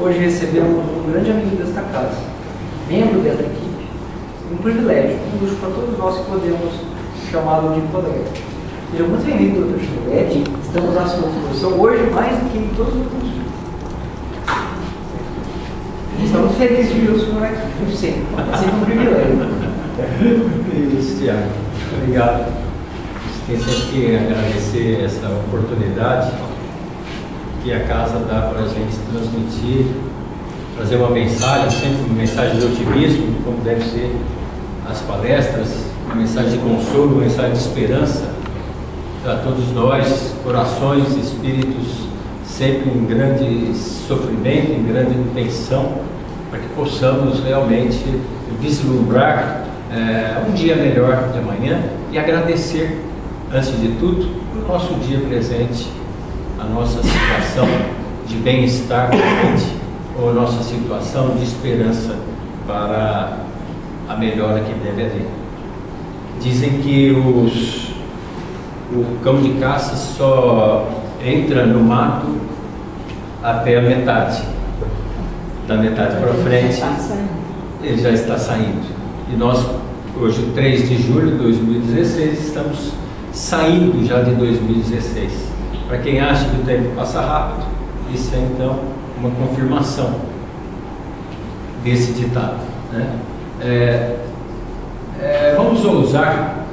Hoje recebemos um grande amigo desta casa, membro desta equipe, um privilégio, um luxo para todos nós que podemos chamá-lo de colega. Seja muito bem-vindo, Dr. Chilete. Estamos à sua disposição hoje mais do que em todos os outros dias. Estamos felizes de ver o senhor aqui, como sempre. É sempre um privilégio. Isso, Tiago. Obrigado. Tem sempre que agradecer essa oportunidade que a casa dá para a gente transmitir, trazer uma mensagem, sempre uma mensagem de otimismo, como deve ser as palestras, uma mensagem de consolo, uma mensagem de esperança para todos nós, corações, espíritos sempre em grande sofrimento, em grande tensão, para que possamos realmente vislumbrar um dia melhor de amanhã e agradecer, antes de tudo, o nosso dia presente, a nossa situação de bem-estar presente, ou a nossa situação de esperança para a melhora que deve haver. Dizem que o cão de caça só entra no mato até a metade. Da metade para frente, ele já está saindo. E nós, hoje, 3 de julho de 2016, estamos saindo já de 2016. Para quem acha que o tempo passa rápido, isso é então uma confirmação desse ditado, né? Vamos ousar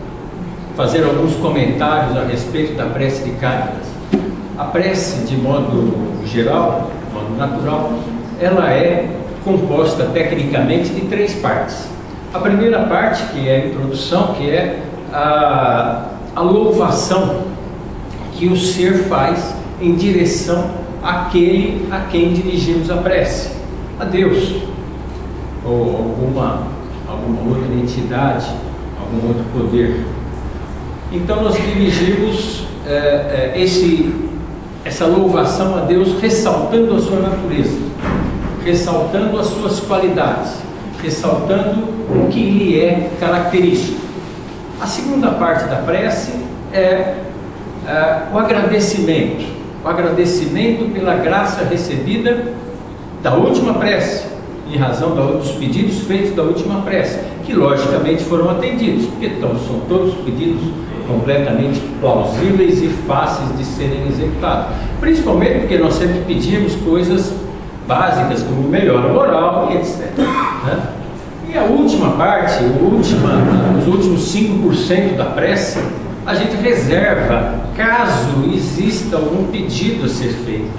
fazer alguns comentários a respeito da prece de Cáritas. A prece, de modo geral, de modo natural, ela é composta tecnicamente de 3 partes. A primeira parte, que é a introdução, que é a louvação que o ser faz em direção àquele a quem dirigimos a prece, a Deus, ou alguma outra entidade, algum outro poder. Então nós dirigimos essa louvação a Deus ressaltando a sua natureza, ressaltando as suas qualidades, ressaltando o que lhe é característico. A segunda parte da prece é o agradecimento pela graça recebida da última prece, em razão dos pedidos feitos da última prece, que logicamente foram atendidos, porque são todos pedidos completamente plausíveis e fáceis de serem executados, principalmente porque nós sempre pedimos coisas básicas como melhora moral e etc, né? E a última parte, os últimos 5% da prece, a gente reserva caso exista algum pedido a ser feito.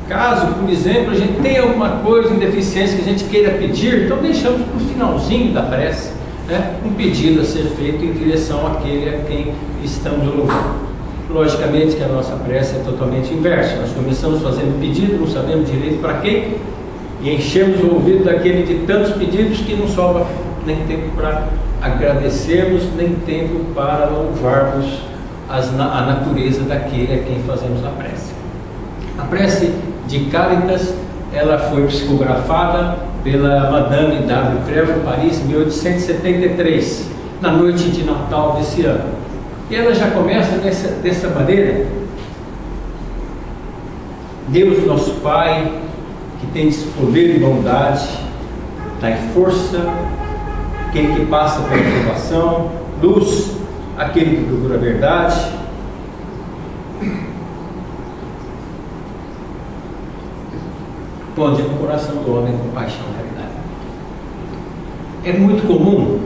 Caso, por exemplo, a gente tenha alguma coisa em deficiência que a gente queira pedir, então deixamos para o finalzinho da prece, né, um pedido a ser feito em direção àquele a quem estamos louvando. Logicamente que a nossa prece é totalmente inversa. Nós começamos fazendo pedido, não sabemos direito para quem, e enchemos o ouvido daquele de tantos pedidos que não sobra nem tempo para agradecermos, nem tempo para louvarmos a natureza daquele a quem fazemos a prece. A prece de Cáritas, ela foi psicografada pela Madame W. Crevaux, em Paris, em 1873, na noite de Natal desse ano. E ela já começa dessa maneira: Deus nosso Pai, que tens poder e bondade, dai força aquele que passa pela provação, luz aquele que procura a verdade. Ponde no coração do homem compaixão e caridade. É muito comum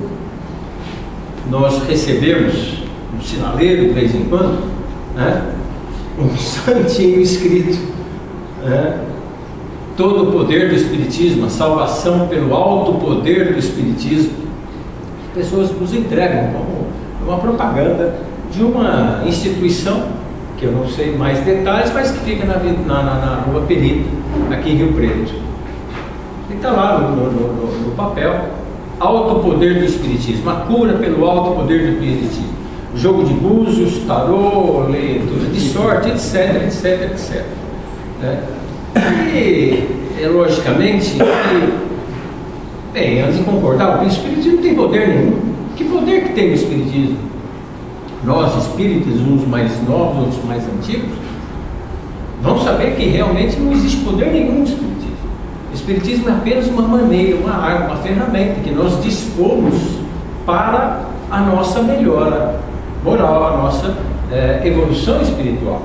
nós recebermos um sinaleiro de vez em quando, né? Um santinho escrito, né? Todo o poder do Espiritismo, a salvação pelo alto poder do Espiritismo. As pessoas nos entregam como uma propaganda de uma instituição, que eu não sei mais detalhes, mas que fica na Rua Perito, aqui em Rio Preto. E está lá no papel: alto poder do Espiritismo, a cura pelo alto poder do Espiritismo, jogo de búzios, tarô, leitura de sorte, etc, etc, etc. E logicamente, antes de concordar, o Espiritismo não tem poder nenhum. Que poder que tem o Espiritismo? Nós espíritas, uns mais novos, outros mais antigos, vão saber que realmente não existe poder nenhum no Espiritismo. Espiritismo é apenas uma maneira, uma arma, uma ferramenta que nós dispomos para a nossa melhora moral, a nossa evolução espiritual.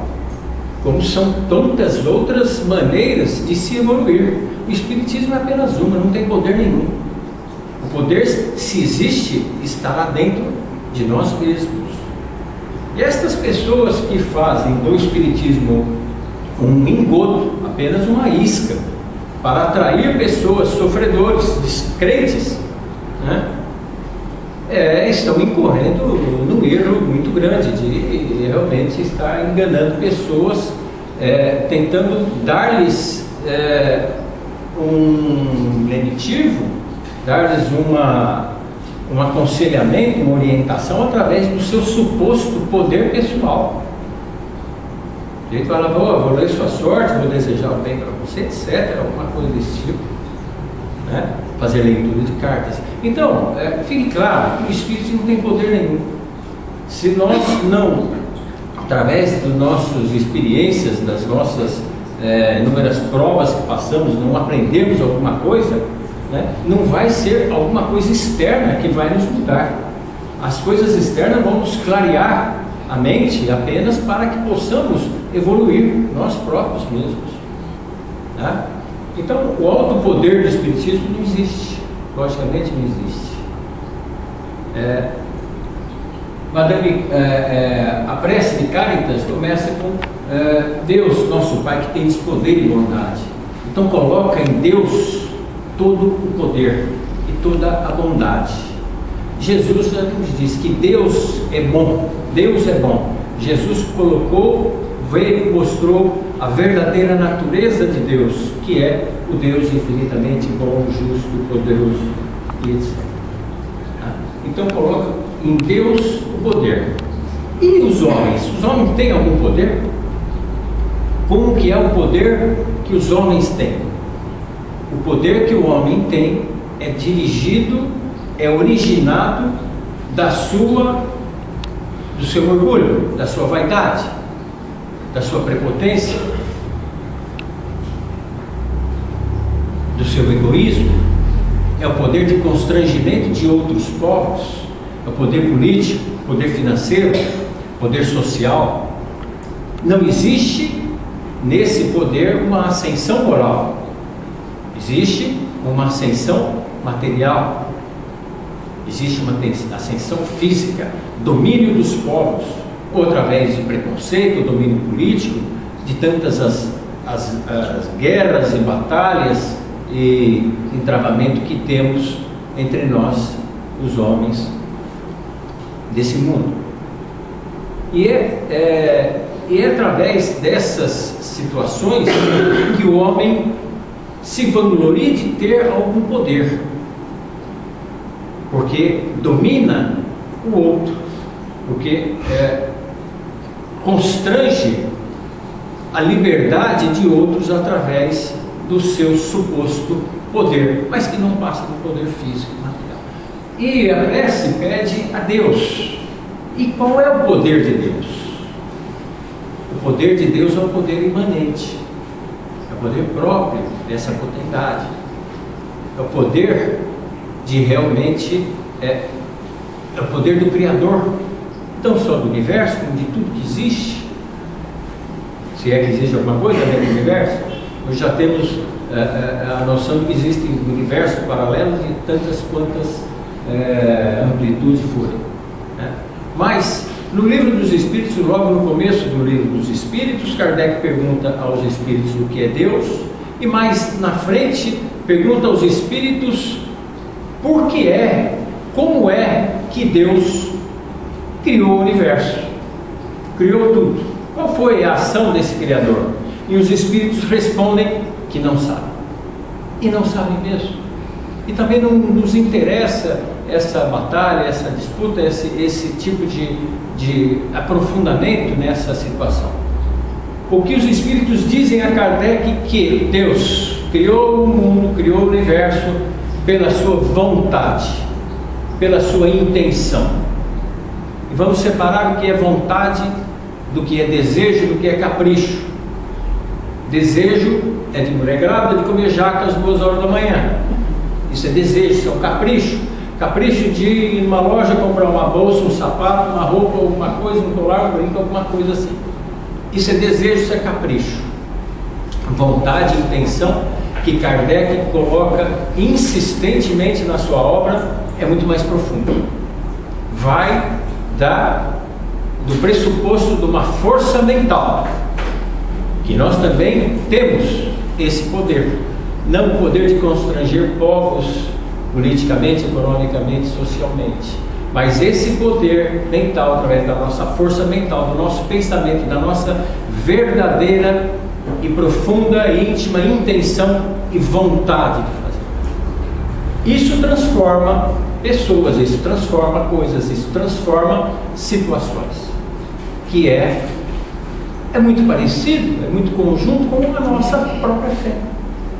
Como são tantas outras maneiras de se evoluir. O Espiritismo é apenas uma, não tem poder nenhum. O poder, se existe, está lá dentro de nós mesmos. E estas pessoas que fazem do Espiritismo um engodo, apenas uma isca, para atrair pessoas sofredores, descrentes, né? Estão incorrendo num erro muito grande de realmente estar enganando pessoas, tentando dar-lhes um lenitivo, dar-lhes um aconselhamento, uma orientação através do seu suposto poder pessoal. A gente fala, vou ler sua sorte, vou desejar o bem para você, etc. Alguma coisa desse tipo, né? Fazer leitura de cartas. Então, fique claro que o Espírito não tem poder nenhum. Se nós não, através das nossas experiências, das nossas inúmeras provas que passamos, não aprendemos alguma coisa, né? Não vai ser alguma coisa externa que vai nos mudar. As coisas externas vão nos clarear a mente apenas para que possamos evoluir nós próprios mesmos, né? Então, o alto poder do Espiritismo não existe, logicamente não existe. A prece de Caritas começa com Deus, nosso Pai, que tem poder e bondade. Então, coloca em Deus todo o poder e toda a bondade. Jesus já nos diz que Deus é bom, Deus é bom. Jesus veio, mostrou a verdadeira natureza de Deus, que é o Deus infinitamente bom, justo, poderoso e etc. Então coloca em Deus o poder. E os homens? Os homens têm algum poder? Como que é o poder que os homens têm? O poder que o homem tem é dirigido, é originado do seu orgulho, da sua vaidade, da sua prepotência, do seu egoísmo. É o poder de constrangimento de outros povos, é o poder político, poder financeiro, poder social. Não existe nesse poder uma ascensão moral, existe uma ascensão material, existe uma ascensão física, domínio dos povos, ou através de preconceito, domínio político, de tantas as guerras e batalhas e entravamento que temos entre nós, os homens desse mundo. E é através dessas situações que o homem se vangloria de ter algum poder, porque domina o outro, porque constrange a liberdade de outros através do seu suposto poder, mas que não passa do poder físico material. E a prece pede a Deus. E qual é o poder de Deus? O poder de Deus é o poder imanente, é o poder próprio dessa potestade, é o poder de realmente é o poder do Criador, não só do universo, como de tudo que existe. Se é que existe alguma coisa dentro do universo, nós já temos a noção de que existem universos paralelos de tantas quantas amplitudes forem, né? Mas no Livro dos Espíritos, logo no começo do Livro dos Espíritos, Kardec pergunta aos espíritos o que é Deus, e mais na frente pergunta aos espíritos por que como é que Deus criou o universo, criou tudo. Qual foi a ação desse Criador? E os espíritos respondem que não sabem. E não sabem mesmo. E também não nos interessa essa batalha, essa disputa, esse tipo de aprofundamento nessa situação. O que os espíritos dizem a Kardec que Deus criou o mundo, criou o universo pela sua vontade, pela sua intenção. E vamos separar o que é vontade do que é desejo, do que é capricho. Desejo é de mulher grávida de comer jaca às 2 horas da manhã. Isso é desejo, isso é um capricho. Capricho de ir numa loja comprar uma bolsa, um sapato, uma roupa, alguma coisa, um colar, um brinco, alguma coisa assim. Isso é desejo, isso é capricho. Vontade e intenção que Kardec coloca insistentemente na sua obra é muito mais profunda. Vai do pressuposto de uma força mental, que nós também temos esse poder, não o poder de constranger povos politicamente, economicamente, socialmente, mas esse poder mental, através da nossa força mental, do nosso pensamento, da nossa verdadeira e profunda e íntima intenção e vontade de fazer. Isso transforma pessoas, isso transforma coisas, isso transforma situações, que é muito parecido, é muito conjunto com a nossa própria fé.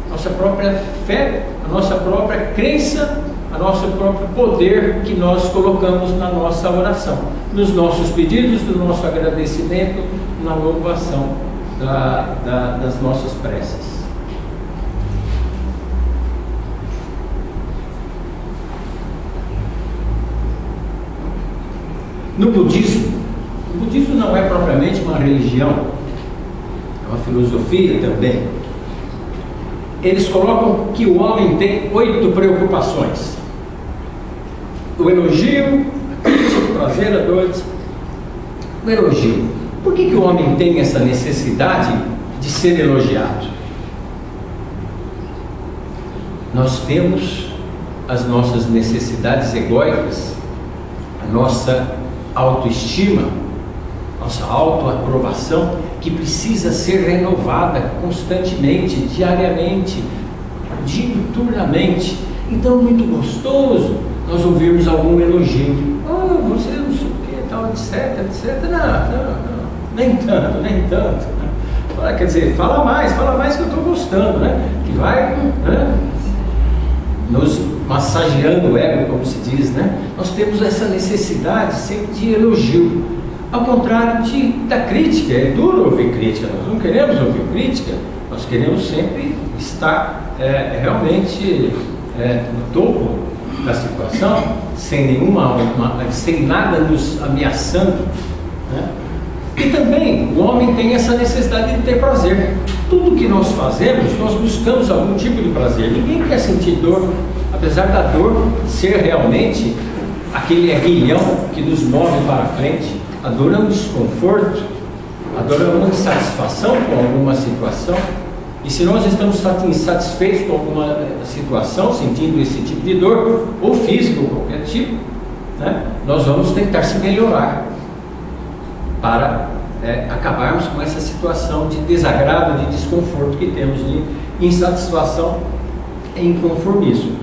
Nossa própria fé, a nossa própria crença, a nosso próprio poder que nós colocamos na nossa oração, nos nossos pedidos, no nosso agradecimento, na louvação das nossas preces. No budismo, o budismo não é propriamente uma religião, é uma filosofia também. Eles colocam que o homem tem 8 preocupações: o elogio, a crítica, o prazer, a dor. O elogio. Por que o homem tem essa necessidade de ser elogiado? Nós temos as nossas necessidades egóicas, a nossa autoestima, nossa autoaprovação, que precisa ser renovada constantemente, diariamente, diuturnamente. Então é muito gostoso nós ouvirmos algum elogio. Oh, você não sei o que, tal, etc, etc. Não, nem tanto. Quer dizer, fala mais que eu estou gostando, né? Que vai, né, nos massageando o ego, como se diz, né? Nós temos essa necessidade sempre de elogio, ao contrário da crítica. É duro ouvir crítica, nós não queremos ouvir crítica, nós queremos sempre estar realmente no topo da situação, sem nada nos ameaçando, né? E também o homem tem essa necessidade de ter prazer. Tudo que nós fazemos, nós buscamos algum tipo de prazer. Ninguém quer sentir dor, apesar da dor ser realmente aquele aguilhão que nos move para frente. A dor é um desconforto, a dor é uma insatisfação com alguma situação. E se nós estamos insatisfeitos com alguma situação, sentindo esse tipo de dor, ou físico, ou qualquer tipo, né, nós vamos tentar se melhorar para acabarmos com essa situação de desagrado, de desconforto que temos, de insatisfação e inconformismo.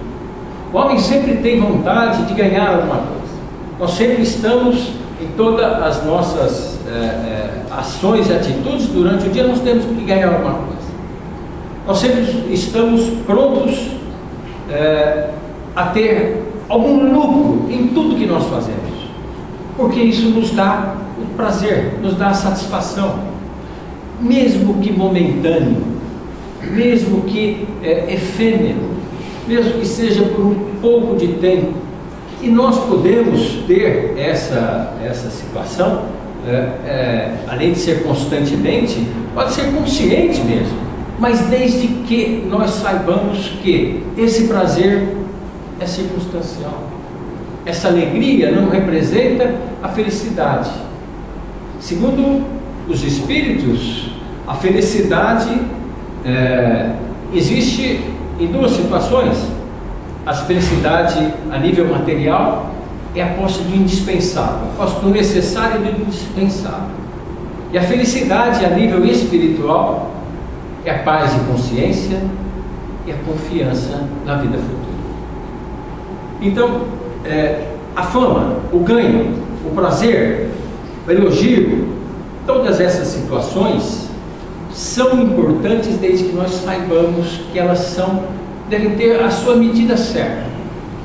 O homem sempre tem vontade de ganhar alguma coisa. Nós sempre estamos, em todas as nossas ações e atitudes durante o dia, nós temos que ganhar alguma coisa. Nós sempre estamos prontos a ter algum lucro em tudo que nós fazemos, porque isso nos dá o prazer, nos dá a satisfação, mesmo que momentâneo, mesmo que efêmero, mesmo que seja por um pouco de tempo. E nós podemos ter essa situação, além de ser constantemente, pode ser consciente mesmo, mas desde que nós saibamos que esse prazer é circunstancial, essa alegria não representa a felicidade. Segundo os espíritos, a felicidade existe em 2 situações. A felicidade a nível material é a posse do indispensável, a posse do necessário e do indispensável. E a felicidade a nível espiritual é a paz de consciência e a confiança na vida futura. Então, a fama, o ganho, o prazer, o elogio, todas essas situações são importantes desde que nós saibamos que elas devem ter a sua medida certa,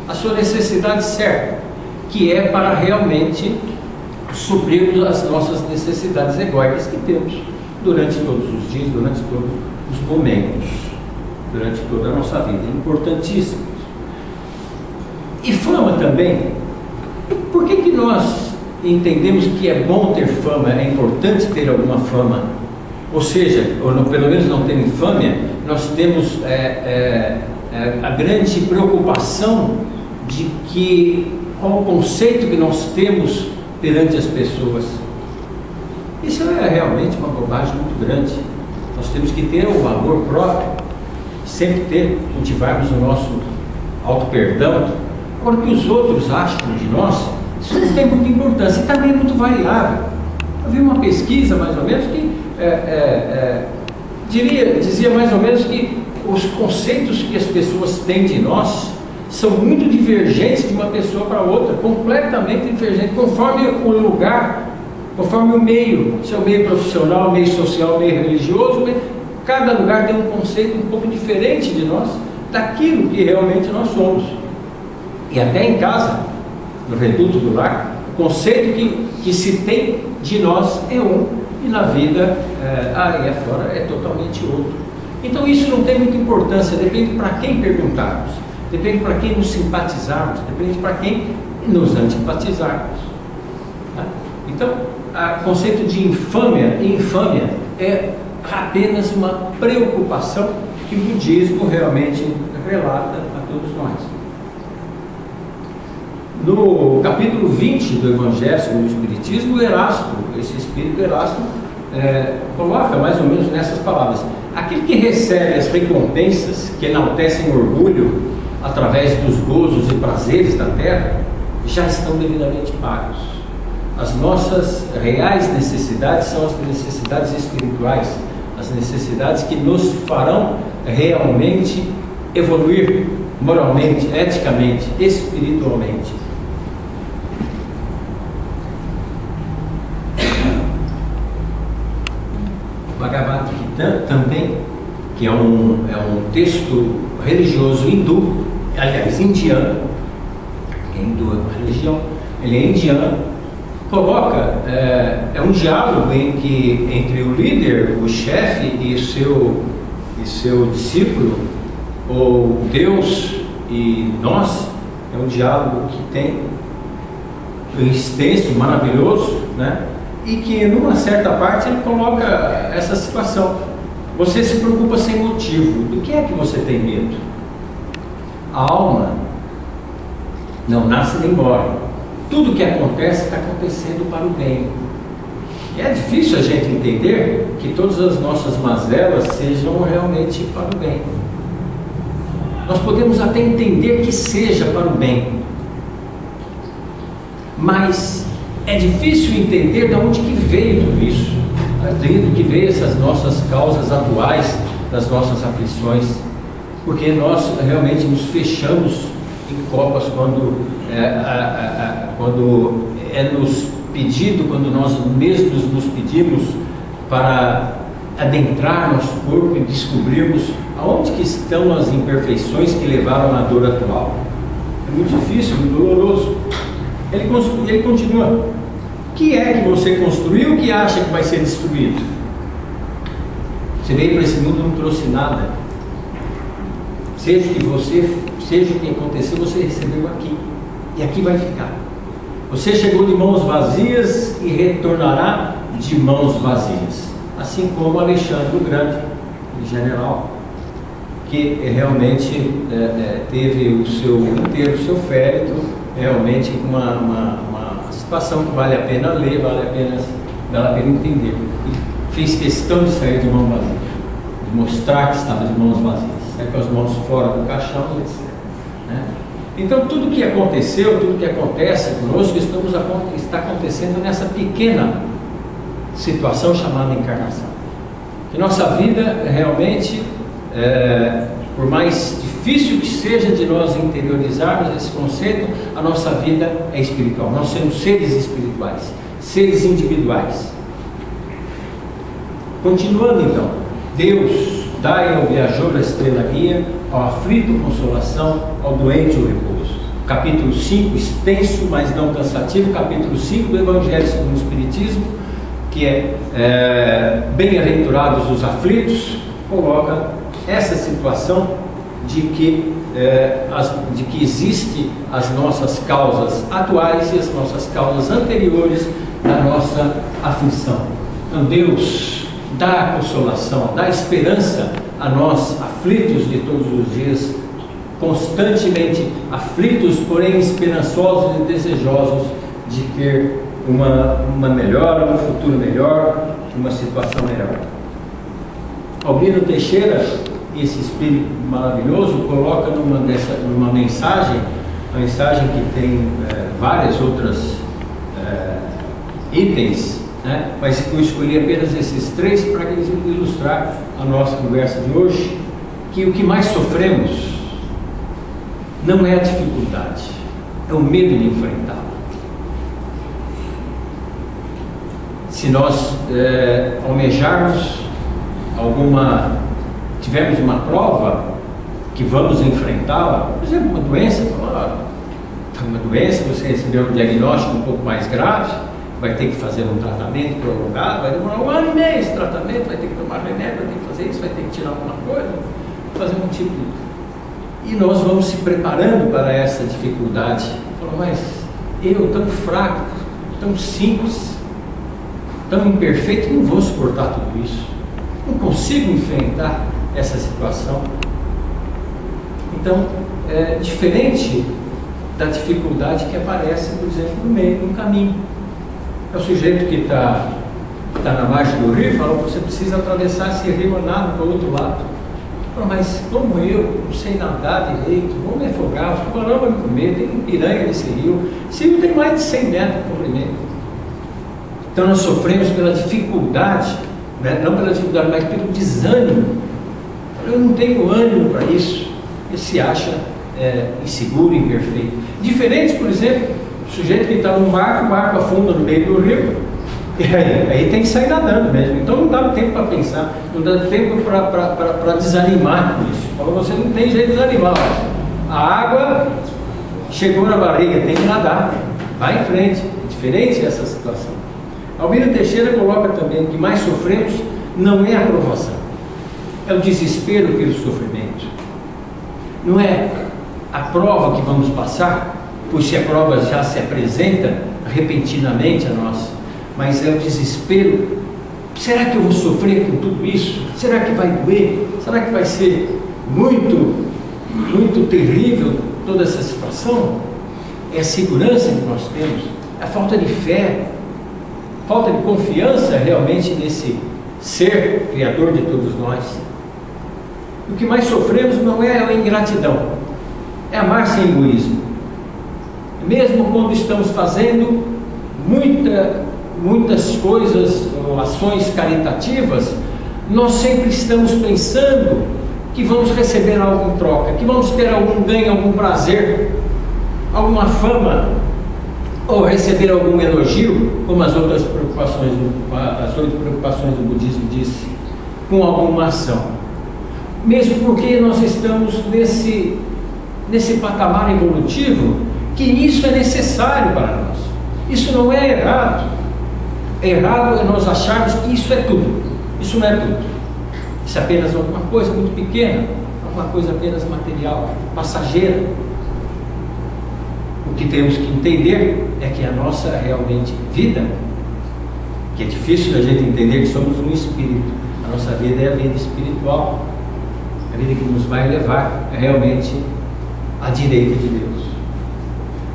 a sua necessidade certa, que é para realmente suprir as nossas necessidades egóicas que temos durante todos os dias, durante todos os momentos, durante toda a nossa vida. É importantíssimo. E fama também. Por que nós entendemos que é bom ter fama, é importante ter alguma fama? Ou seja, ou pelo menos não ter infâmia, nós temos a grande preocupação de qual o conceito que nós temos perante as pessoas. Isso é realmente uma bobagem muito grande. Nós temos que ter o valor próprio, sempre cultivarmos o nosso auto-perdão. Agora, o que os outros acham de nós, isso não tem muita importância e também é muito variável. Eu vi uma pesquisa, mais ou menos, que dizia mais ou menos que os conceitos que as pessoas têm de nós são muito divergentes de uma pessoa para outra, completamente divergentes, conforme o lugar, conforme o meio, se é o meio profissional, meio social, meio religioso, cada lugar tem um conceito um pouco diferente de nós, daquilo que realmente nós somos. E até em casa, no reduto do lar, o conceito que se tem de nós é um, e na vida, aí afora, é totalmente outro. Então isso não tem muita importância, depende para quem perguntarmos, depende para quem nos simpatizarmos, depende para quem nos antipatizarmos. Tá? Então, o conceito de infâmia é apenas uma preocupação que o budismo realmente relata a todos nós. No capítulo 20 do Evangelho segundo o Espiritismo, esse Espírito Erasto, coloca mais ou menos nessas palavras: aquele que recebe as recompensas que enaltecem o orgulho através dos gozos e prazeres da terra, já estão devidamente pagos. As nossas reais necessidades são as necessidades espirituais, as necessidades que nos farão realmente evoluir moralmente, eticamente, espiritualmente. Bhagavad Gita também, que é um texto religioso hindu, aliás, indiano, hindu é uma religião, ele é indiano, coloca, é um diálogo entre o líder, o chefe e seu discípulo, ou Deus e nós. É um diálogo que tem extenso, maravilhoso, né? E que numa certa parte ele coloca essa situação: você se preocupa sem motivo, do que é que você tem medo? A alma não nasce nem morre, tudo que acontece está acontecendo para o bem. E é difícil a gente entender que todas as nossas mazelas sejam realmente para o bem. Nós podemos até entender que seja para o bem, mas é difícil entender de onde que veio tudo isso, de onde que veio essas nossas causas atuais, das nossas aflições, porque nós realmente nos fechamos em copas quando é nos pedido, quando nós mesmos nos pedimos para adentrar nosso corpo e descobrirmos aonde que estão as imperfeições que levaram à dor atual. É muito difícil, muito doloroso. Ele continua: o que é que você construiu que acha que vai ser destruído? Você veio para esse mundo e não trouxe nada. Seja o que aconteceu, você recebeu aqui, e aqui vai ficar. Você chegou de mãos vazias e retornará de mãos vazias, assim como Alexandre o Grande, o general, que realmente teve o seu féretro realmente uma situação que vale a pena ler, vale a pena entender. E fez questão de sair de mão vazia, de mostrar que estava de mãos vazias, com as mãos fora do caixão, etc. Né? Então tudo que aconteceu, tudo que acontece conosco, está acontecendo nessa pequena situação chamada encarnação. Que nossa vida realmente, por mais difícil que seja de nós interiorizarmos esse conceito, a nossa vida é espiritual. Nós somos seres espirituais, seres individuais. Continuando então: Deus dai ao viajor a estrela guia, ao aflito consolação, ao doente o repouso. Capítulo 5, extenso, mas não cansativo, capítulo 5 do Evangelho segundo o Espiritismo, que é bem-aventurados os aflitos, coloca essa situação de que existe as nossas causas atuais e as nossas causas anteriores da nossa aflição. Então Deus dá a consolação, dá a esperança a nós, aflitos de todos os dias, constantemente aflitos, porém esperançosos e desejosos de ter uma melhora, um futuro melhor, uma situação melhor. Albino Teixeira, esse espírito maravilhoso, coloca numa mensagem, uma mensagem que tem várias outras itens, né? Mas eu escolhi apenas esses 3 para ilustrar a nossa conversa de hoje, que o que mais sofremos não é a dificuldade, é o medo de enfrentá-la. Se nós almejarmos tivermos uma prova que vamos enfrentá-la, por exemplo, uma doença, você recebeu um diagnóstico um pouco mais grave, vai ter que fazer um tratamento prolongado, vai demorar 1 ano e meio esse tratamento, vai ter que tomar remédio, vai ter que fazer isso, vai ter que tirar alguma coisa, fazer um tipo de... E nós vamos se preparando para essa dificuldade. Mas eu, tão fraco, tão simples, tão imperfeito, não vou suportar tudo isso, não consigo enfrentar essa situação. Então, é diferente da dificuldade que aparece, por exemplo, no meio do caminho. É o sujeito que está na margem do rio e fala: você precisa atravessar esse rio andando para o outro lado. Mas como eu não sei nadar direito, vou me afogar, os tubarão vão me comer, tem piranha nesse rio. Esse rio tem mais de 100 metros de comprimento. Então nós sofremos pela dificuldade, né? Não pela dificuldade, mas pelo desânimo. Eu não tenho ânimo para isso. Ele se acha inseguro, imperfeito. Diferente, por exemplo, o sujeito que está num barco, o barco afunda no meio do rio, e aí tem que sair nadando mesmo. Então não dá tempo para pensar, não dá tempo para desanimar com isso. Então você não tem jeito de desanimar. A água chegou na barriga, tem que nadar, vai em frente. É diferente essa situação. Albino Teixeira coloca também que mais sofremos não é a provação, é o desespero pelo sofrimento. Não é a prova que vamos passar, pois se a prova já se apresenta repentinamente a nós, mas é o desespero. Será que eu vou sofrer com tudo isso? Será que vai doer? Será que vai ser muito, muito terrível toda essa situação? É a segurança que nós temos, a falta de fé, falta de confiança realmente nesse ser criador de todos nós. O que mais sofremos não é a ingratidão, é amar sem egoísmo. Mesmo quando estamos fazendo muitas coisas, ou ações caritativas, nós sempre estamos pensando que vamos receber algo em troca, que vamos ter algum ganho, algum prazer, alguma fama, ou receber algum elogio, como as 8 preocupações do budismo disse, com alguma ação. Mesmo porque nós estamos nesse patamar evolutivo, que isso é necessário para nós. Isso não é errado. Errado é nós acharmos que isso é tudo. Isso não é tudo. Isso é apenas alguma coisa muito pequena, alguma coisa apenas material, passageira. O que temos que entender é que a nossa realmente vida, que é difícil a gente entender que somos um espírito, a nossa vida é a vida espiritual, a vida que nos vai levar realmente à direita de Deus.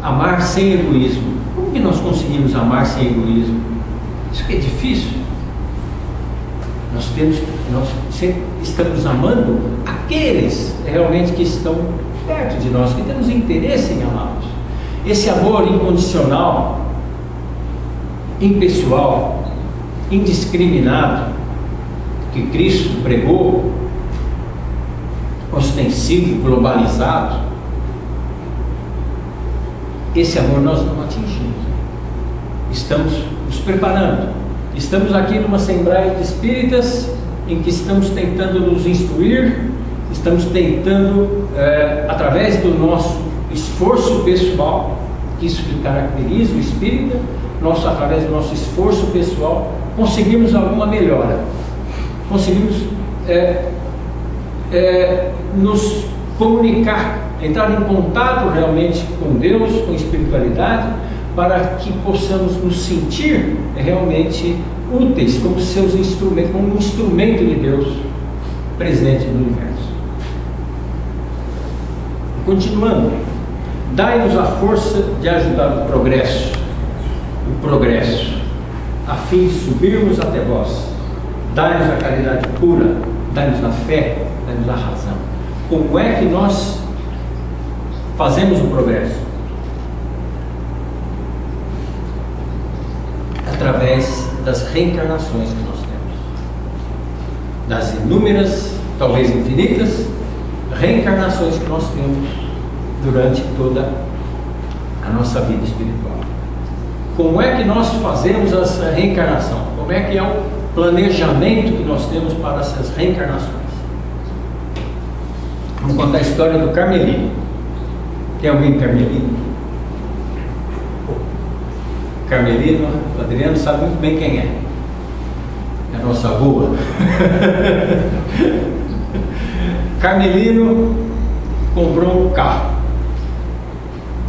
Amar sem egoísmo. Como que nós conseguimos amar sem egoísmo? Isso que é difícil. Nós sempre estamos amando aqueles realmente que estão perto de nós, que temos interesse em amá-los. Esse amor incondicional, impessoal, indiscriminado, que Cristo pregou, ostensivo, globalizado, esse amor nós não atingimos. Estamos nos preparando. Estamos aqui numa Assembleia de Espíritas em que estamos tentando nos instruir, estamos tentando, através do nosso esforço pessoal, que isso que caracteriza o espírita, através do nosso esforço pessoal, conseguimos alguma melhora, conseguimos nos comunicar, entrar em contato realmente com Deus, com espiritualidade, para que possamos nos sentir realmente úteis como seus instrumentos, como um instrumento de Deus presente no universo. Continuando, dai-nos a força de ajudar o progresso, a fim de subirmos até vós. Dai-nos a caridade pura, dai-nos a fé, dai-nos a razão. Como é que nós fazemos o progresso? Através das reencarnações que nós temos, das inúmeras, talvez infinitas, reencarnações que nós temos durante toda a nossa vida espiritual. Como é que nós fazemos essa reencarnação? Como é que é o planejamento que nós temos para essas reencarnações? Vamos contar a história do Carmelino. Tem alguém Carmelino? Carmelino, o Adriano sabe muito bem quem é. É a nossa rua. Carmelino comprou um carro.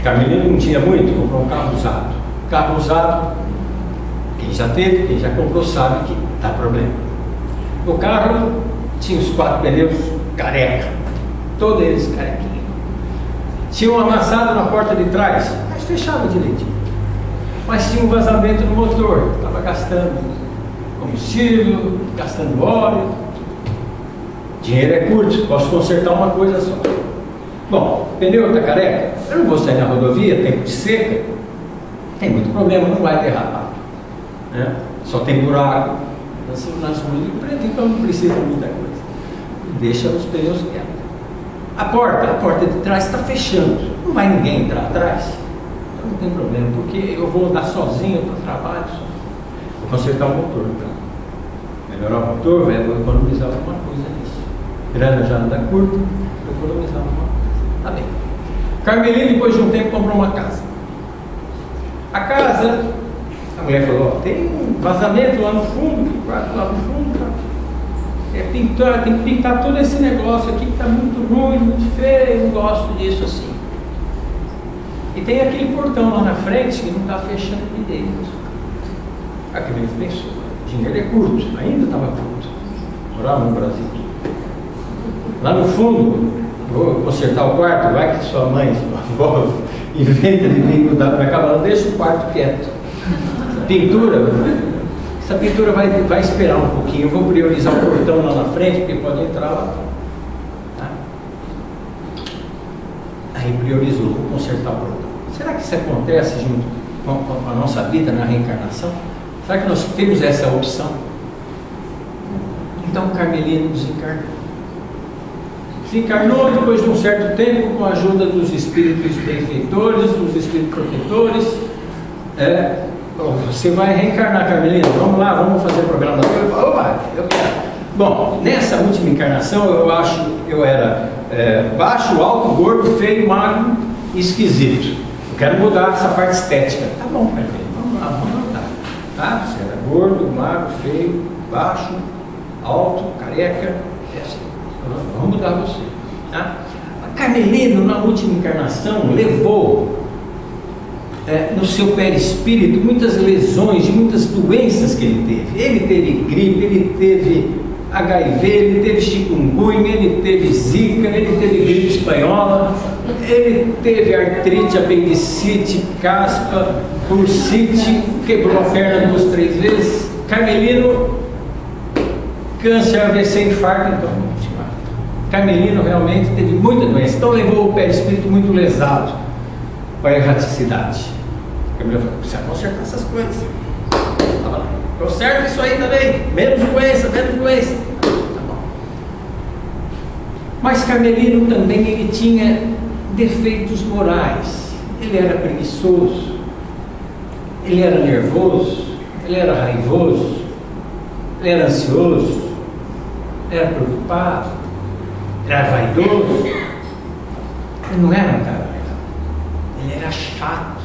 Carmelino não tinha muito, comprou um carro usado. Carro usado, quem já teve, quem já comprou sabe que dá problema. O carro tinha os 4 pneus careca, todos eles carequinhos. Tinha um amassado na porta de trás, mas fechava direitinho. Mas tinha um vazamento no motor, estava gastando combustível, gastando óleo. Dinheiro é curto, posso consertar uma coisa só. Bom, pneu está careca, eu não vou sair na rodovia, tempo de seca, tem muito problema, não vai derrapar, né? Só tem buraco nas ruas de preto, então não precisa de muita coisa. Deixa os pneus quietos. A porta de trás está fechando, não vai ninguém entrar atrás, então não tem problema, porque eu vou andar sozinho para o trabalho, vou consertar o motor, tá? Melhorar o motor, vou economizar alguma coisa nisso. Grana já anda curta, vou economizar alguma coisa. Tá bem. Carmelino, depois de um tempo, comprou uma casa. A casa, a mulher falou: ó, tem um vazamento lá no fundo, quarto lá no fundo, tá? Pintar, tem que pintar todo esse negócio aqui que está muito ruim, muito feio, não gosto disso assim. E tem aquele portão lá na frente que não está fechando de dentro. Aquele pensou: dinheiro é curto, ainda estava curto. Morava no Brasil. Lá no fundo, vou consertar o quarto, vai que sua mãe, sua avó inventa de vir mudar para cá, ela deixa o quarto quieto. Essa pintura vai esperar um pouquinho, eu vou priorizar o portão lá na frente, porque pode entrar lá. Tá? Aí priorizou, vou consertar o portão. Será que isso acontece junto com a nossa vida na reencarnação? Será que nós temos essa opção? Então o Carmelino desencarnou. Desencarnou depois de um certo tempo, com a ajuda dos espíritos benfeitores, dos espíritos protetores. Você vai reencarnar, Carmelino, vamos lá, vamos fazer o programa da coisa. Opa, eu quero. Bom, nessa última encarnação eu era baixo, alto, gordo, feio, magro e esquisito. Eu quero mudar essa parte estética. Tá bom, Carmelino, vamos lá, vamos mudar. Tá? Você era gordo, magro, feio, baixo, alto, careca, assim. Vamos mudar você. Tá? A Carmelino, na última encarnação, levou no seu perispírito muitas lesões de muitas doenças que ele teve. Ele teve gripe, ele teve HIV, ele teve chikungunya, ele teve zika, ele teve gripe espanhola, ele teve artrite, apendicite, caspa, bursite, quebrou a perna 2, 3 vezes. Carmelino, câncer, AVC, infarto, então. Carmelino realmente teve muita doença, então levou o perispírito muito lesado para a erraticidade. Carmelino falou: precisa consertar essas coisas. Conserta isso aí também, menos doença, menos doença. Tá bom. Mas Carmelino também ele tinha defeitos morais. Ele era preguiçoso, ele era nervoso, ele era raivoso, ele era ansioso, ele era preocupado, era vaidoso. Ele não era um cara legal. Ele era chato.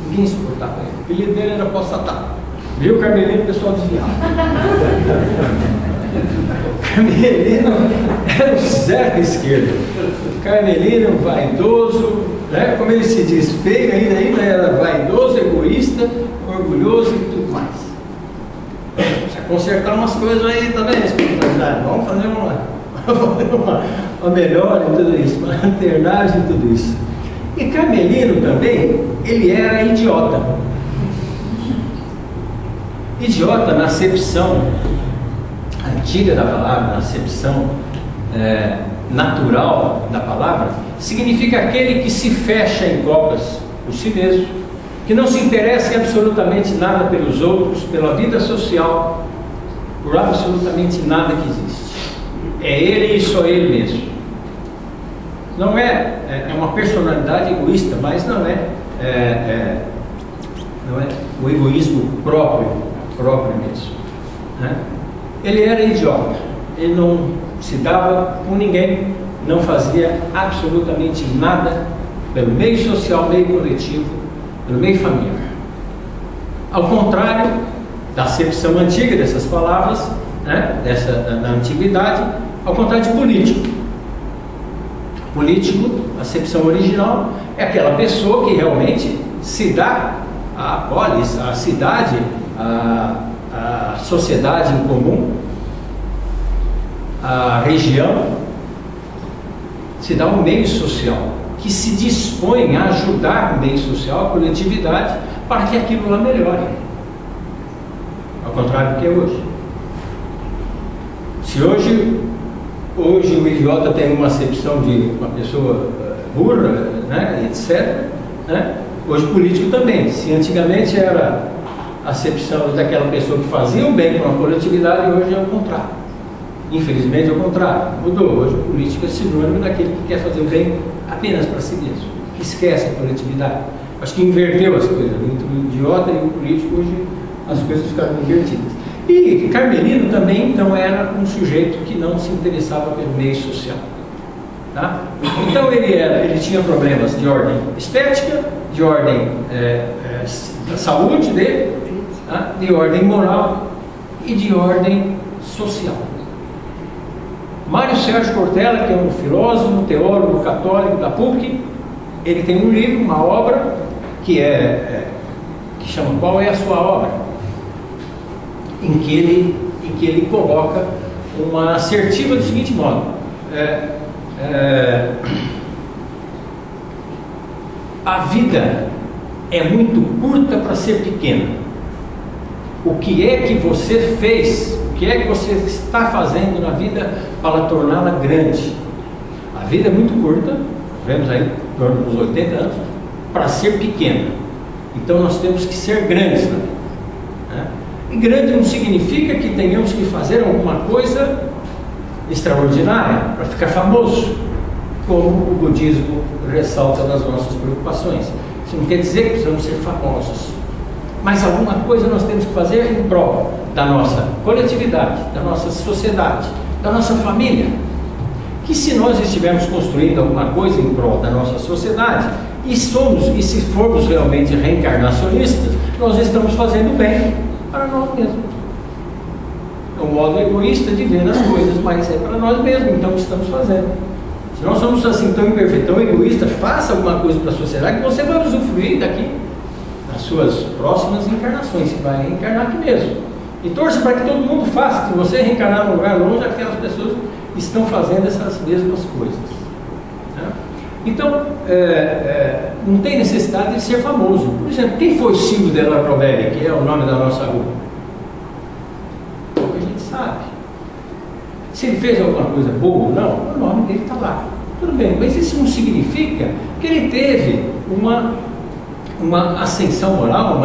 Ninguém suportava ele. O apelido dele era Poçatá. Viu, Carmelino, o pessoal desviava. Carmelino era o zero esquerdo. Carmelino, vaidoso, né? Como ele se diz, feio ainda era vaidoso, egoísta, orgulhoso e tudo mais. Precisa consertar umas coisas aí também, espiritualidade. Vamos fazer uma melhora em tudo isso, uma alternagem em tudo isso. E Carmelino também, ele era idiota. Idiota na acepção antiga da palavra, na acepção natural da palavra, significa aquele que se fecha em copas por si mesmo, que não se interessa em absolutamente nada pelos outros, pela vida social, por absolutamente nada que existe. É ele e só ele mesmo. Não é uma personalidade egoísta, mas não é o egoísmo próprio mesmo, né? Ele era idiota, ele não se dava com ninguém, não fazia absolutamente nada pelo meio social, meio coletivo, pelo meio familiar. Ao contrário da acepção antiga dessas palavras, né, da antiguidade, ao contrário de político. Político, a acepção original, é aquela pessoa que realmente se dá à polis, à cidade, à sociedade em comum, à região, se dá um meio social, que se dispõe a ajudar o meio social, a coletividade, para que aquilo lá melhore. Ao contrário do que é hoje. Se hoje o idiota tem uma acepção de uma pessoa burra, né, etc., né? Hoje o político também. Se antigamente era a acepção daquela pessoa que fazia o bem para uma coletividade, hoje é o contrário. Infelizmente é o contrário. Mudou. Hoje o político é sinônimo daquele que quer fazer o bem apenas para si mesmo, que esquece a coletividade. Acho que inverteu as coisas. Entre o idiota e o político, hoje as coisas ficaram invertidas. E Carmelino também, então, era um sujeito que não se interessava pelo meio social. Tá? Então ele tinha problemas de ordem estética, de ordem da saúde dele, tá? De ordem moral e de ordem social. Mário Sérgio Cortella, que é um filósofo, um teólogo católico da PUC, ele tem um livro, uma obra, que chama Qual é a Sua Obra? Em que ele coloca uma assertiva do seguinte modo: a vida é muito curta para ser pequena. O que é que você fez? O que é que você está fazendo na vida para torná-la grande? A vida é muito curta, vemos aí, em torno dos 80 anos, para ser pequena. Então nós temos que ser grandes na vida, né? E grande não significa que tenhamos que fazer alguma coisa extraordinária para ficar famoso, como o budismo ressalta nas nossas preocupações. Isso não quer dizer que precisamos ser famosos, mas alguma coisa nós temos que fazer em prol da nossa coletividade, da nossa sociedade, da nossa família. Que se nós estivermos construindo alguma coisa em prol da nossa sociedade, e se formos realmente reencarnacionistas, nós estamos fazendo bem para nós mesmos. É um modo egoísta de ver as coisas, mas é para nós mesmos, então o que estamos fazendo. Se nós somos assim tão imperfeitos, tão egoístas, faça alguma coisa para a sociedade que você vai usufruir daqui nas suas próximas encarnações. Você vai reencarnar aqui mesmo. E torça para que todo mundo faça. Se você reencarnar num lugar longe, aquelas pessoas estão fazendo essas mesmas coisas. Né? Então, não tem necessidade de ser famoso. Por exemplo, quem foi Silvio Della Rovere, que é o nome da nossa rua? Pouca gente sabe. Se ele fez alguma coisa boa ou não, o nome dele está lá. Tudo bem, mas isso não significa que ele teve uma ascensão moral,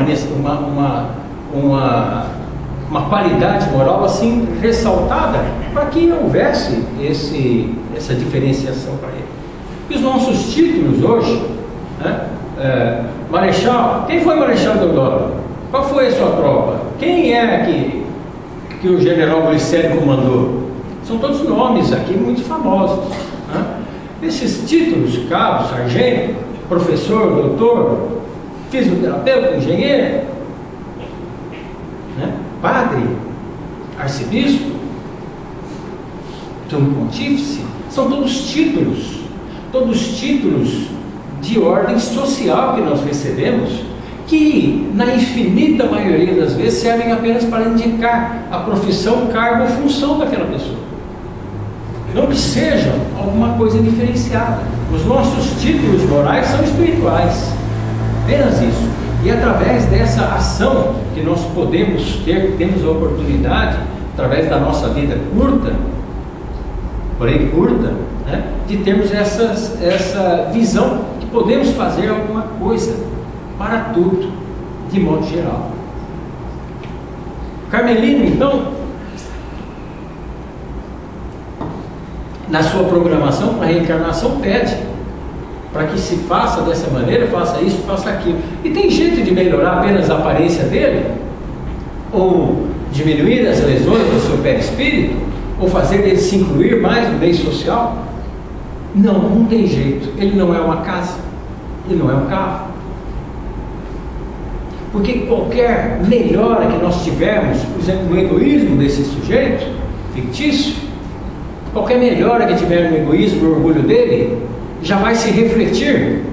uma qualidade moral assim ressaltada para que houvesse essa diferenciação para ele. E os nossos títulos hoje, né? Marechal, quem foi Marechal Deodoro? Qual foi a sua tropa? Quem é que o general Glicério comandou? São todos nomes aqui muito famosos, né? Esses títulos, cabo, sargento, professor, doutor, fisioterapeuta, engenheiro, padre, arcebispo, sumo pontífice, são todos títulos de ordem social que nós recebemos, que na infinita maioria das vezes servem apenas para indicar a profissão, cargo ou função daquela pessoa. Não que sejam alguma coisa diferenciada. Os nossos títulos morais são espirituais, apenas isso. E através dessa ação que nós podemos ter, que temos a oportunidade, através da nossa vida curta, porém curta, né, de termos essa visão que podemos fazer alguma coisa para tudo, de modo geral. Carmelino, então, na sua programação para a reencarnação, pede para que se faça dessa maneira, faça isso, faça aquilo. E tem jeito de melhorar apenas a aparência dele? Ou diminuir as lesões do seu perispírito? Ou fazer ele se incluir mais no meio social? Não, não tem jeito. Ele não é uma casa, ele não é um carro. Porque qualquer melhora que nós tivermos, por exemplo, no egoísmo desse sujeito fictício, qualquer melhora que tiver no egoísmo, no orgulho dele, já vai se refletir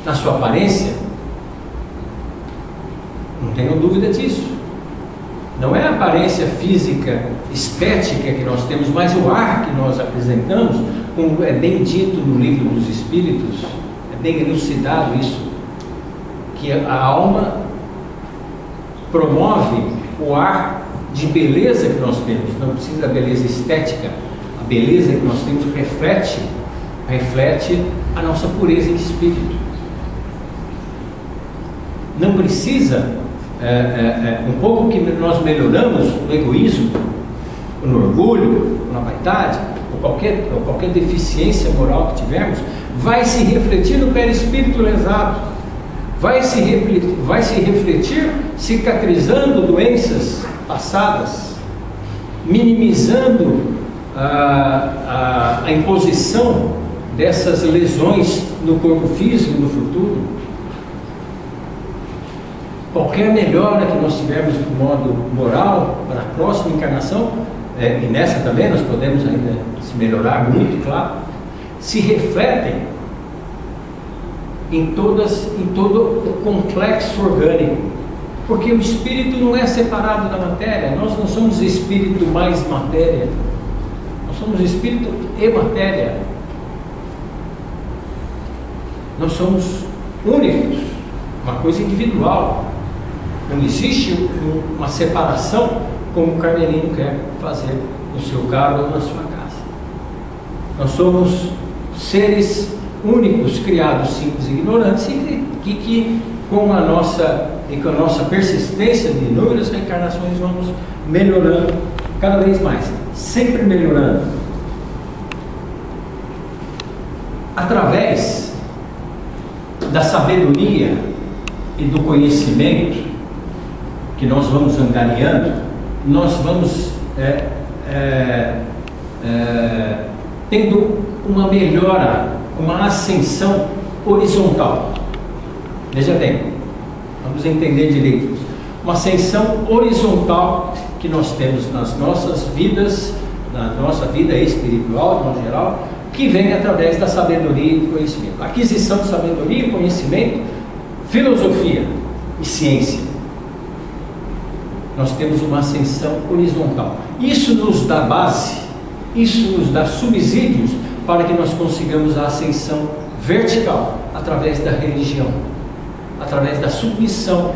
na sua aparência. Não tenho dúvida disso. Não é a aparência física, estética que nós temos, mas o ar que nós apresentamos, como é bem dito no Livro dos Espíritos, é bem elucidado isso, que a alma promove o ar de beleza que nós temos. Não precisa da beleza estética. A beleza que nós temos reflete a nossa pureza de espírito. Não precisa, um pouco que nós melhoramos no egoísmo, no orgulho, na vaidade, ou qualquer deficiência moral que tivermos, vai se refletir no perispírito lesado, vai se refletir cicatrizando doenças passadas, minimizando a imposição dessas lesões no corpo físico no futuro. Qualquer melhora que nós tivermos de modo moral para a próxima encarnação, e nessa também nós podemos ainda se melhorar muito, claro, se refletem em todo o complexo orgânico, porque o espírito não é separado da matéria. Nós não somos espírito mais matéria, nós somos espírito e matéria. Nós somos únicos, uma coisa individual. Não existe uma separação como o Carmelino quer fazer no seu cargo ou na sua casa. Nós somos seres únicos, criados simples e ignorantes, e que com a nossa persistência de inúmeras reencarnações vamos melhorando cada vez mais, sempre melhorando. Através da sabedoria e do conhecimento que nós vamos angariando, nós vamos tendo uma melhora, uma ascensão horizontal. Veja bem, vamos entender direito. Uma ascensão horizontal que nós temos nas nossas vidas, na nossa vida espiritual, de modo geral, que vem através da sabedoria e do conhecimento. Aquisição de sabedoria, conhecimento, filosofia e ciência. Nós temos uma ascensão horizontal. Isso nos dá base, isso nos dá subsídios para que nós consigamos a ascensão vertical através da religião, através da submissão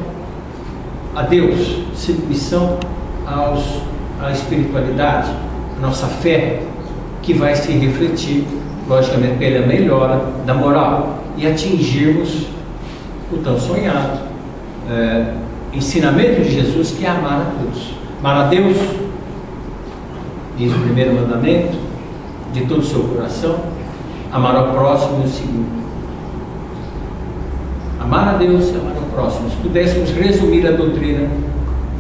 a Deus, submissão à espiritualidade, a nossa fé, que vai se refletir, logicamente, pela melhora da moral e atingirmos o tão sonhado ensinamento de Jesus, que é amar a todos. Amar a Deus, diz o primeiro mandamento, de todo o seu coração. Amar ao próximo, o segundo. Amar a Deus e amar ao próximo. Se pudéssemos resumir a doutrina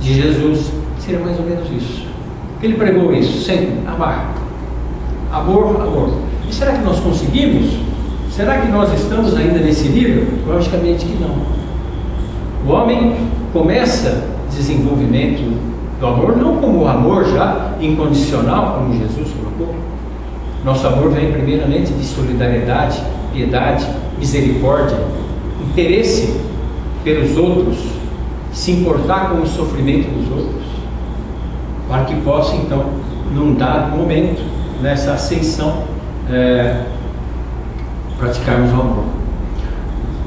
de Jesus, seria mais ou menos isso. Ele pregou isso sempre: amar. Amor, amor. E será que nós conseguimos? Será que nós estamos ainda nesse nível? Logicamente que não. O homem começa desenvolvimento do amor, não como o amor já incondicional, como Jesus colocou. Nosso amor vem primeiramente de solidariedade, piedade, misericórdia, interesse pelos outros, se importar com o sofrimento dos outros, para que possa então, num dado momento, nessa ascensão, praticarmos o amor.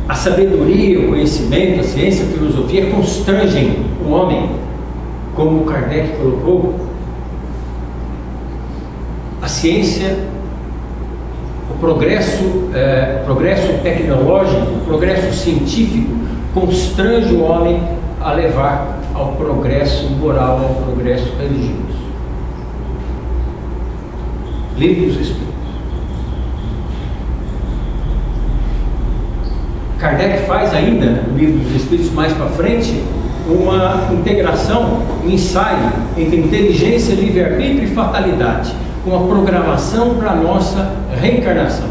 A sabedoria, o conhecimento, a ciência, a filosofia constrangem o homem, como Kardec colocou. A ciência, o progresso tecnológico, o progresso científico constrange o homem a levar ao progresso moral, ao progresso religioso. Livre dos Espíritos. Kardec faz ainda, no Livro dos Espíritos, mais para frente, uma integração, um ensaio entre inteligência, livre-arbítrio e fatalidade, uma programação para a nossa reencarnação.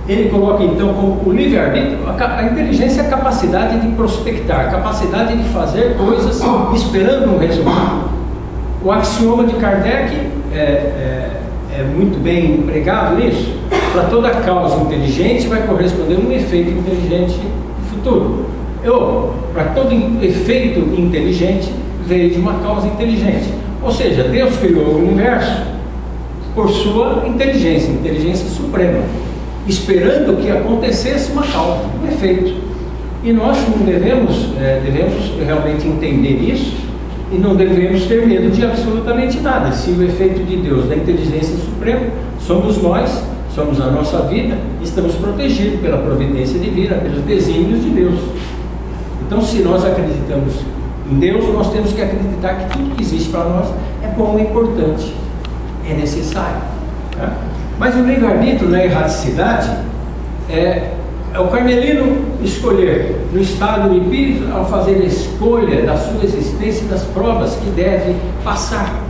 Ele coloca então como o livre-arbítrio, a inteligência é a capacidade de prospectar, a capacidade de fazer coisas esperando um resultado. O axioma de Kardec é muito bem empregado nisso. Para toda causa inteligente vai corresponder um efeito inteligente futuro. Para todo efeito inteligente veio de uma causa inteligente. Ou seja, Deus criou o universo por sua inteligência suprema, esperando que acontecesse uma causa, um efeito. E nós não devemos realmente entender isso e não devemos ter medo de absolutamente nada. Se o efeito de Deus, da inteligência suprema, somos nós, somos a nossa vida, estamos protegidos pela providência divina, pelos desígnios de Deus. Então, se nós acreditamos em Deus, nós temos que acreditar que tudo que existe para nós é bom, é importante, é necessário. Tá? Mas o livre-arbítrio na erraticidade é o carmelino escolher, no estado de espírito, ao fazer a escolha da sua existência e das provas que deve passar.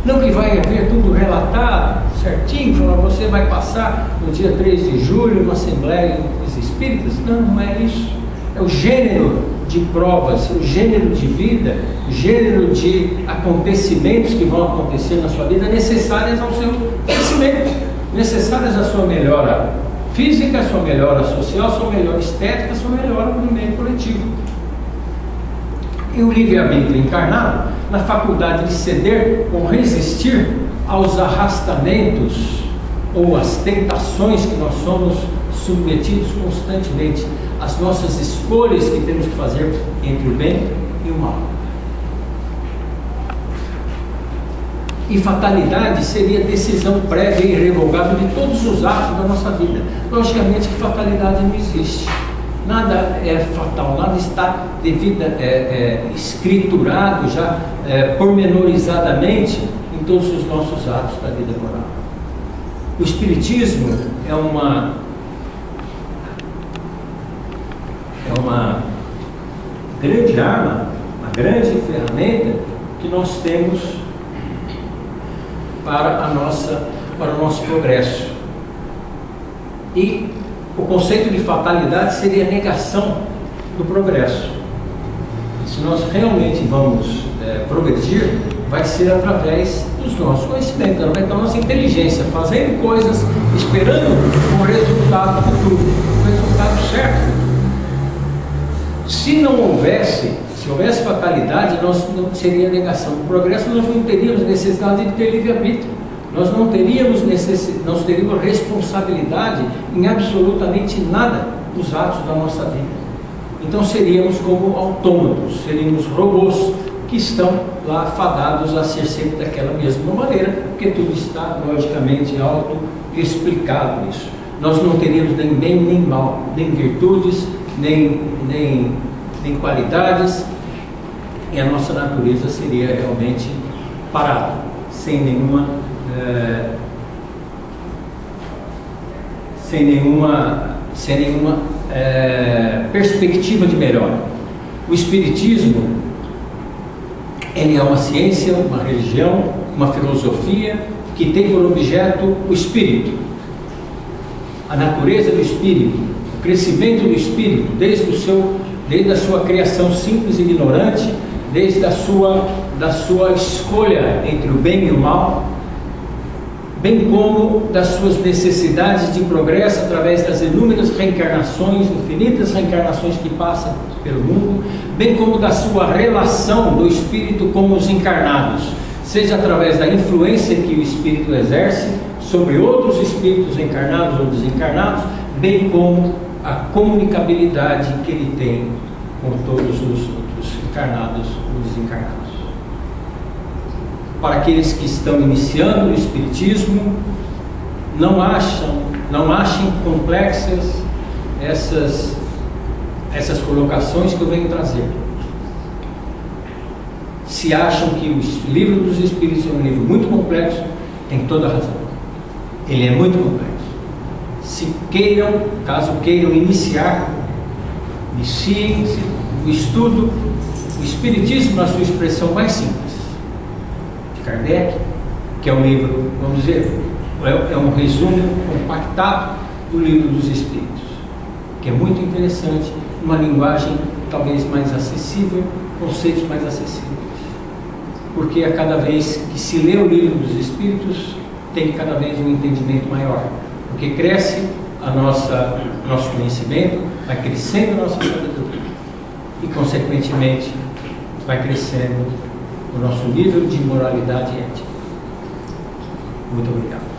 Não que vai haver tudo relatado certinho, falar você vai passar no dia 3 de julho numa Assembleia dos Espíritas. Não é isso. É o gênero de provas, o gênero de vida, o gênero de acontecimentos que vão acontecer na sua vida necessárias ao seu crescimento, necessárias à sua melhora física, à sua melhora social, à sua melhora estética, à sua melhora no meio coletivo. E o livre-arbítrio encarnado na faculdade de ceder ou resistir aos arrastamentos ou às tentações que nós somos submetidos constantemente, as nossas escolhas que temos que fazer entre o bem e o mal. E fatalidade seria decisão prévia e irrevogável de todos os atos da nossa vida. Logicamente que fatalidade não existe. Nada é fatal, nada está escriturado já pormenorizadamente em todos os nossos atos da vida moral. O Espiritismo é uma grande arma, uma grande ferramenta que nós temos para o nosso progresso. E o conceito de fatalidade seria a negação do progresso. E se nós realmente vamos progredir, vai ser através dos nossos conhecimentos, da nossa inteligência, fazendo coisas, esperando um resultado futuro, um resultado certo. Se houvesse fatalidade, não seria negação do progresso, nós não teríamos necessidade de ter livre-arbítrio, nós não teríamos responsabilidade em absolutamente nada dos atos da nossa vida. Então seríamos como autômatos, seríamos robôs que estão lá fadados a ser sempre daquela mesma maneira, porque tudo está logicamente auto-explicado isso. Nós não teríamos nem bem nem mal, nem virtudes, nem qualidades, e a nossa natureza seria realmente parada, sem nenhuma perspectiva de melhora. O Espiritismo, ele é uma ciência, uma religião, uma filosofia que tem por objeto o espírito, a natureza do espírito, o crescimento do espírito, desde o seu desde a sua criação simples e ignorante, desde a sua escolha entre o bem e o mal, bem como das suas necessidades de progresso através das inúmeras reencarnações, infinitas reencarnações que passam pelo mundo, bem como da sua relação do espírito com os encarnados, seja através da influência que o espírito exerce sobre outros espíritos encarnados ou desencarnados, bem como a comunicabilidade que ele tem com todos os outros encarnados ou desencarnados. Para aqueles que estão iniciando o espiritismo, não achem complexas essas colocações que eu venho trazer. Se acham que o livro dos Espíritos é um livro muito complexo, tem toda a razão. Ele é muito complexo. Caso queiram iniciar, iniciem o estudo, o Espiritismo na sua expressão mais simples, de Kardec, que é um livro, vamos dizer, é um resumo compactado do livro dos Espíritos, que é muito interessante, uma linguagem talvez mais acessível, conceitos mais acessíveis, porque a cada vez que se lê o livro dos Espíritos, tem cada vez um entendimento maior, porque cresce nosso conhecimento, vai crescendo a nossa sabedoria e, consequentemente, vai crescendo o nosso nível de moralidade e ética. Muito obrigado.